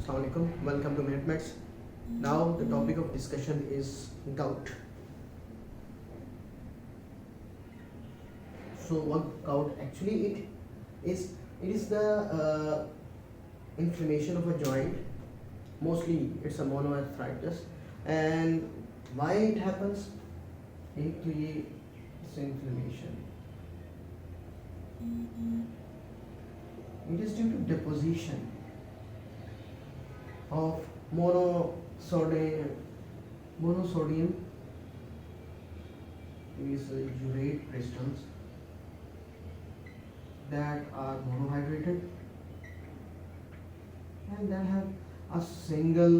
Assalamualaikum. Welcome to MinutMeds. Now the topic of discussion is gout. So what gout actually it is the inflammation of a joint. Mostly it's a monoarthritis, and why it happens? एक तो ये इस inflammation. It is due to deposition of monosodium is urate crystals that are monohydrated and that have a single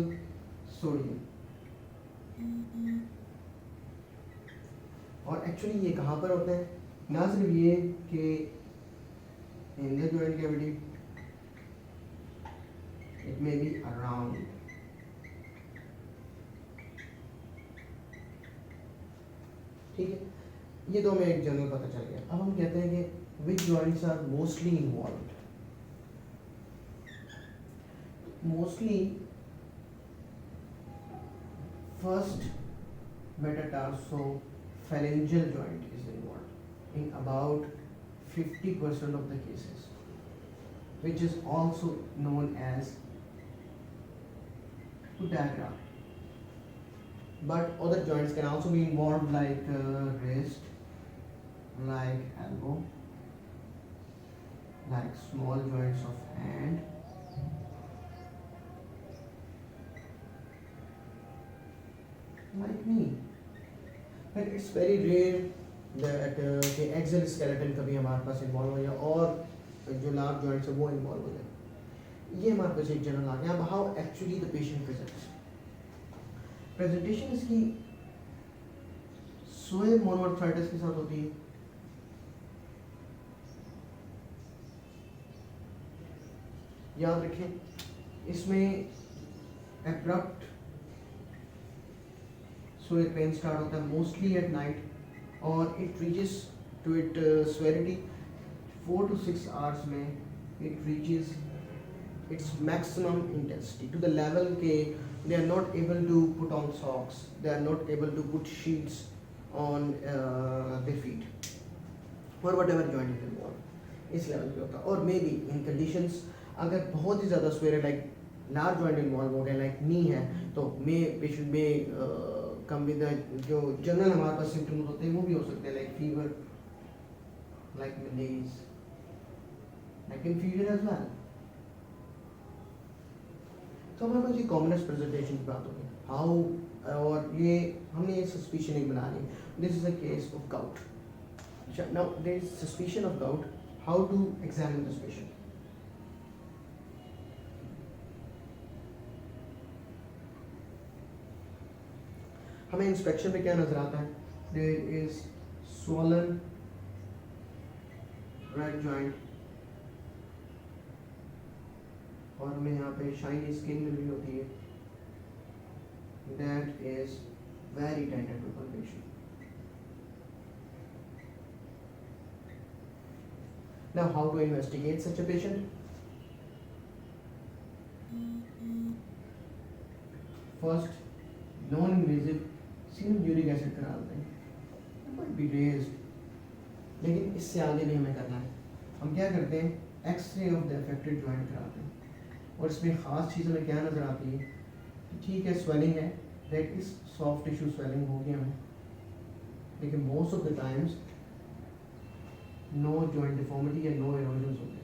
sodium. और actually ये कहाँ पर होता है? ना सिर्फ ये कि in the joint cavity, it may be around. ठीक है, ये तो हमें एक जनरल पता चल गया. अब हम कहते हैं कि which joints are mostly involved. Mostly first metatarsophalangeal joint is involved in about 50% of the cases, which is also known as putagra. But other joints can also be involved, like wrist, like elbow, like small joints of hand, like knee. But it's very rare that the axial skeleton कभी हमारे पास involve हो जाए और जो large joints है वो involve हो जाए. ये हमारे पास एक जनरल आ गया. अब how actually the patient presents. Presentation इसकी सोए मोनोआर्थराइटिस के साथ होती है. याद रखें, इसमें एब्रप्ट सोए पेन स्टार्ट होता है मोस्टली एट नाइट, और it reaches to it severity 4 to 6 hours में. it reaches its maximum intensity to the level के they are not able to put on socks, they are not able to put sheets on their feet or whatever joint is involved. इस level पे होता है. और may be in conditions अगर बहुत ही ज़्यादा swear like large joint involve हो गया लाइक नी है, तो मे पेशेंट में कम विद जो जनरल हमारे पास सिम्टम्स होते हैं वो भी हो सकते हैं, like fever, like मलेज, like infusion as well. तो हमारे पास ये कॉमनेस्ट प्रेजेंटेशन की बात होगी. हाउ, और ये हमने ये सस्पिशन एक बना ली. This is a case of gout. Now there is suspicion of gout. How to examine this patient? हमें इंस्पेक्शन में क्या नजर आता है? There is swollen right joint, और हमें यहाँ पे शाइनी स्किन मिल रही होती है. That is very tender to palpation. Now how to investigate such a patient? First, non-invasive serum uric acid करा देते हैं. It might be raised, लेकिन इससे आगे नहीं हमें करना है. हम क्या करते हैं? X-ray of the affected joint कराते हैं. और इसमें ख़ास चीज़ हमें क्या नज़र आती है कि ठीक है स्वेलिंग है, that is soft tissue swelling होगी हमें, लेकिन most of the times no joint deformity या नो इरोजन्स होते हैं.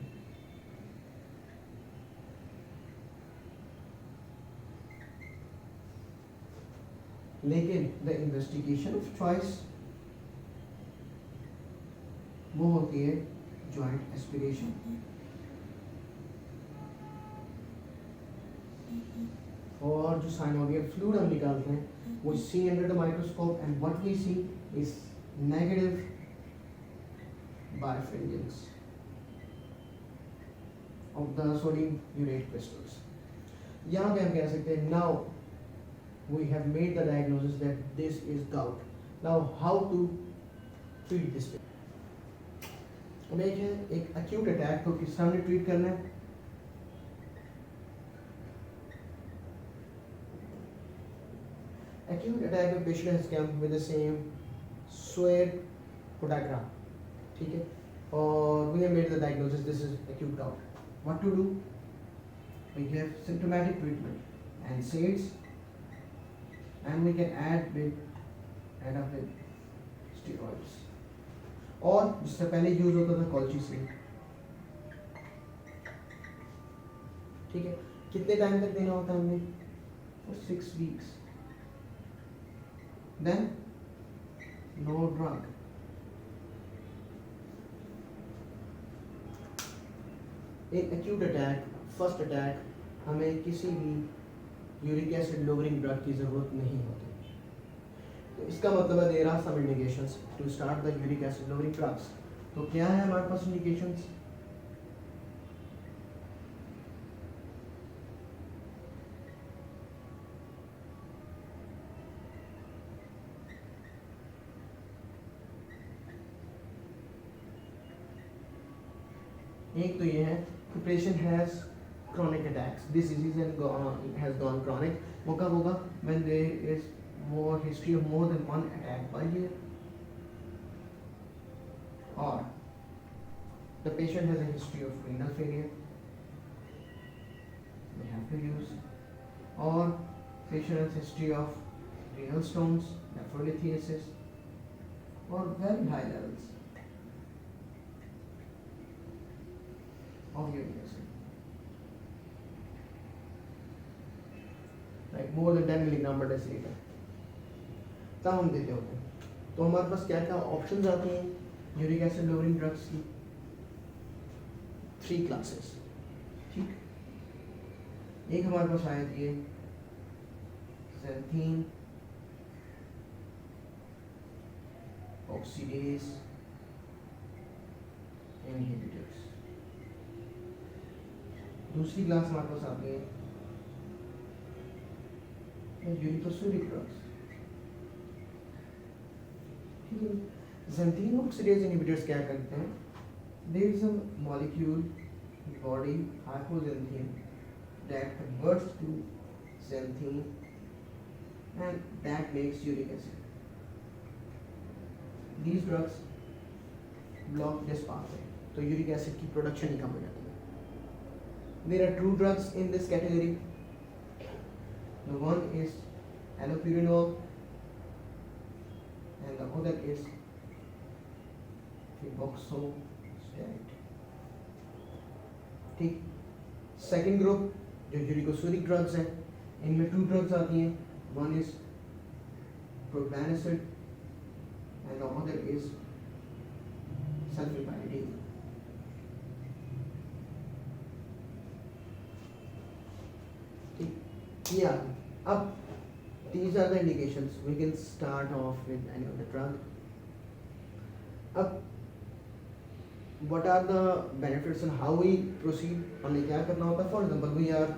लेकिन द इन्वेस्टिगेशन ऑफ चॉइस वो होती है जॉइंट एस्पिरेशन. और जो साइनोवियल फ्लूइड हम निकालते हैं वो see under the microscope, and what we see is negative बायफिंगल्स of the sodium urate crystals. यहाँ पे हम कह सकते हैं now we have made the diagnosis that this is gout. Now how to treat this patient? अब एक है एक acute attack, तो किस तरह ट्रीट करना है? acute attack में patient has come with the same sweat podagra, ठीक है, और we have made the diagnosis, this is acute gout. What to do? We have symptomatic treatment and NSAIDs, and we can add up with steroids, और जिससे पहले use होता था colchicine, ठीक है. कितने टाइम तक देना होता है हमने? For 6 weeks. Then no drug. In acute attack, first attack, हमें किसी भी यूरिक एसिड लोअरिंग ड्रग की ज़रूरत नहीं होती. तो इसका मतलब है there are some indications to start the uric acid lowering drugs. तो क्या है हमारे पास इंडिकेशंस? एक तो ये है कि patient has chronic attacks. This disease has gone chronic. वो कब होगा? When there is more history of more than one attack per year, or the patient has a history of renal failure, we have to use, or patient has history of renal stones, nephrolithiasis, or very high levels of uric acid, like more than 10 milligram per deciliter, तब हम देते होते हैं. तो हमारे पास क्या क्या options आती हैं यूरिक एसिड लोअरिंग ड्रग्स की? 3 क्लासेस, ठीक. एक हमारे पास आती है xanthine oxidase inhibitors. दूसरी क्लास हमारे पास आती है यूरिकोसुरिक ड्रग्स, ठीक है. xanthine oxidase inhibitors क्या करते हैं? There is a molecule in body, hypoxanthine, that converts to xanthine and that makes uric acid. These drugs block this pathway, तो uric acid की production ही कम हो जाती है. There are 2 drugs in this category. The one is allopurinol and the other is febuxostat, ठीक. Second group जो uricosuric drugs हैं, इनमें 2 drugs आती हैं. One is propranolol and the other is sulfapyridine. Yeah, अब these are the indications. We can start off with any of the drug. अब what are the benefits and how we proceed? हमें क्या करना होता है? For example, we are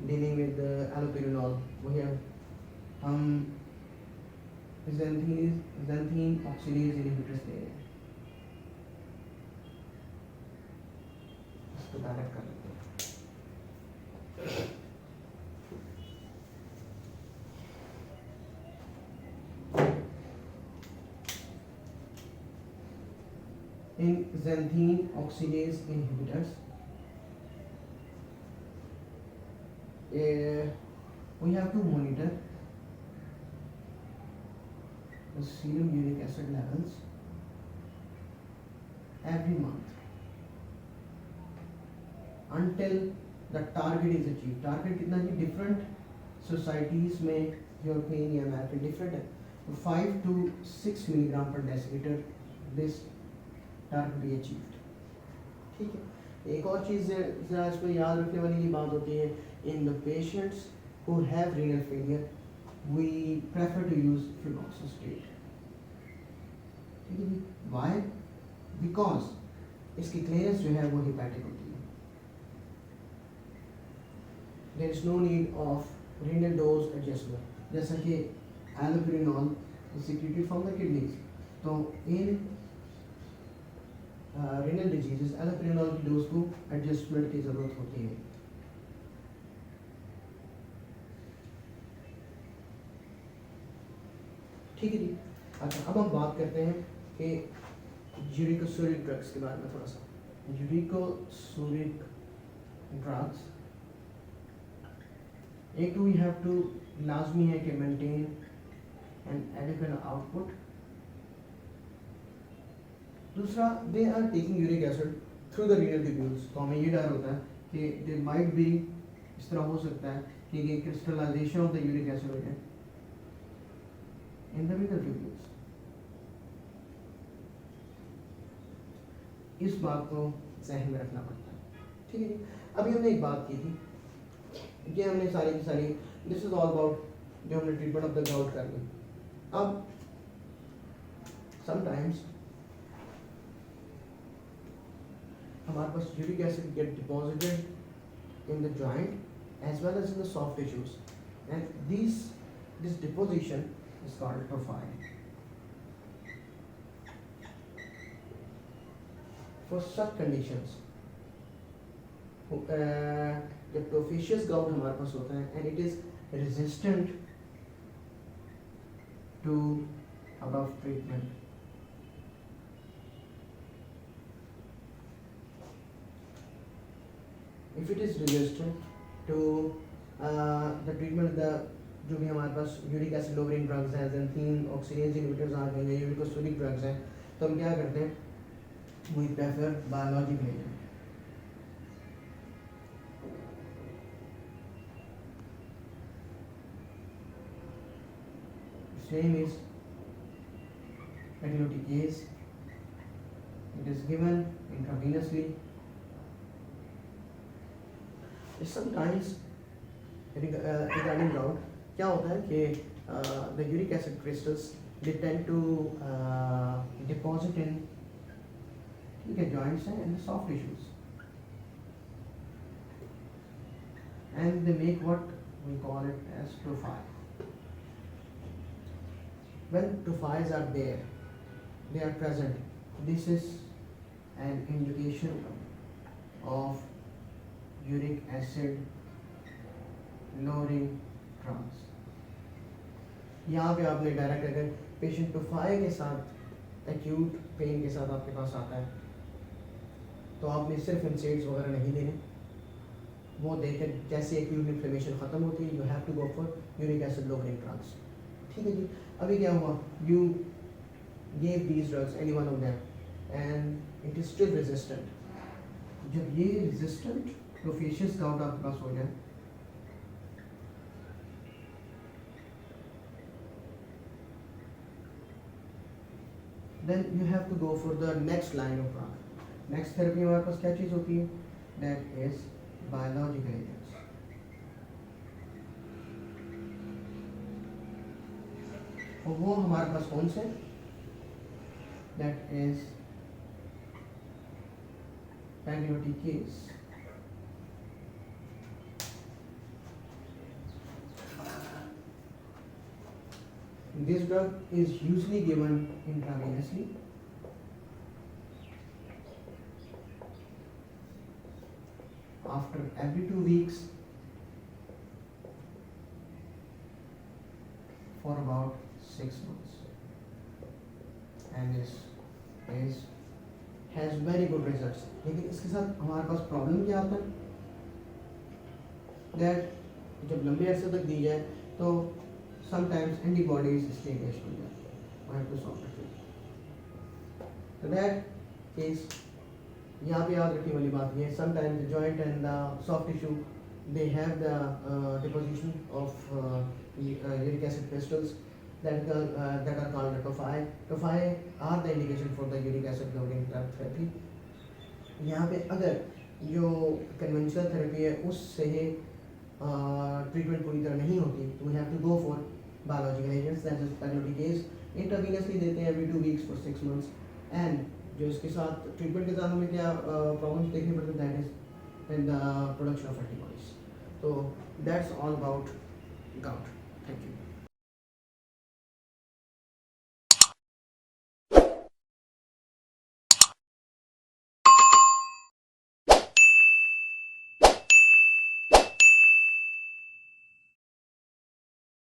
dealing with the allopurinol. We have xanthine oxidase inhibitors दे रहे हैं. इसको direct कर लेते हैं. In xanthine oxidase inhibitors, we have to monitor the serum uric acid levels every month until the target is achieved. Target कितना जी? Different societies में European या American different है. 5 to 6 मिलीग्राम पर decilitre this target be achieved, ठीक है. एक और चीज़ ज़रा इसको याद रखने वाली ये बात होती है, in the patients who have renal failure we prefer to use febuxostat, ठीक है. व्हाई? बिकॉज इसकी क्लियरेंस जो है वो हिपैटिक होती है. There is no need of renal dose adjustment. जैसा कि allopurinol is secreted from the kidneys, तो इन renal diseases allopurinol की डोज को एडजस्टमेंट की ज़रूरत होती है. अच्छा, अब हम बात करते हैं कि यूरिकोसूरिक ड्रग्स के बारे में थोड़ा सा। यूरिकोसूरिक ड्रग्स, एक तो वी हैव टू, लाजमी है कि मेंटेन एन एडिक्वेट आउटपुट। दूसरा, they are taking uric acid through the renal tubules, तो हमें ये डर होता है कि दे माइट बी, इस तरह हो सकता है कि ये crystallization of the uric acid हो जाए इन द रीनल ट्यूब्यूल्स। इस बात को जहन में रखना पड़ता है, ठीक है जी। अभी हमने एक बात की थी, ये हमने सारी की सारी, दिस इज ऑल अबाउट जो हमने ट्रीटमेंट ऑफ द गाउट कर ली। अब समटाइम्स हमारे पास uric acid get deposited in the joint as well as in the soft tissues, and this deposition is called tophi. For such conditions, जब प्रोफिशियस gout हमारे पास होता है and it is resistant to above treatment, if it is resistant to the treatment, the जो भी हमारे पास यूरिक एसिड लोवरिंग ड्रग्स हैं, ज़ैंथीन, ऑक्सीडेज इनहिबिटर्स आ गए हैं, यूरिकोसूरिक ड्रग्स हैं, तो हम क्या करते हैं, we prefer biological agent. Same is pegloticase. It is given intravenously. Sometimes regarding gout, क्या होता है कि the uric acid crystals they tend to deposit in joints and the soft tissues, and they make what we call it as profile. When profiles are there, they are present, this is an indication of uric acid lowering drugs. यहाँ पे आपने direct, अगर patient profile के साथ acute pain के साथ आपके पास आता है, तो आपने सिर्फ इंसेट्स वगैरह नहीं देने, वो देकर जैसे एक्यूट इन्फ्लेमेशन ख़त्म होती है, you have to go for uric acid lowering drugs, ठीक है जी। अभी क्या हुआ, you gave these drugs, any one of them, and it is still resistant. जब ये रेजिस्टेंट प्रोफिशियस गाउट आपके पास हो जाए, then you have to go for the next line of drug. Next therapy हमारे पास क्या चीज़ होती है, that is biological agents. और वो हमारे पास कौन से, that is pegloticase. This drug is usually given intravenously. After every 2 weeks for about 6 months, and this has very good results. लेकिन इसके साथ हमारे पास प्रॉब्लम क्या आता है, that जब लंबे अरसे तक दी जाए तो sometimes antibodies इसके अगेंस्ट हो जाती है, we have to stop it. So that is, यहाँ पे याद रखने वाली बात ये है, sometimes the joint and the soft tissue they have the deposition of uric acid crystals that are called tophi. Tophi are the indication for the uric acid lowering drug therapy. यहाँ पे अगर जो conventional therapy है उससे treatment पूरी तरह नहीं होती, तो we have to go for biological agents, that is pegloticase. Intravenously देते हैं every 2 weeks for 6 months, and जो इसके साथ ट्रीटमेंट के साथ हमें क्या प्रॉब्लम्स देखने पड़ते हैं, that is in the production of antibodies. So that's all about gout. Thank you.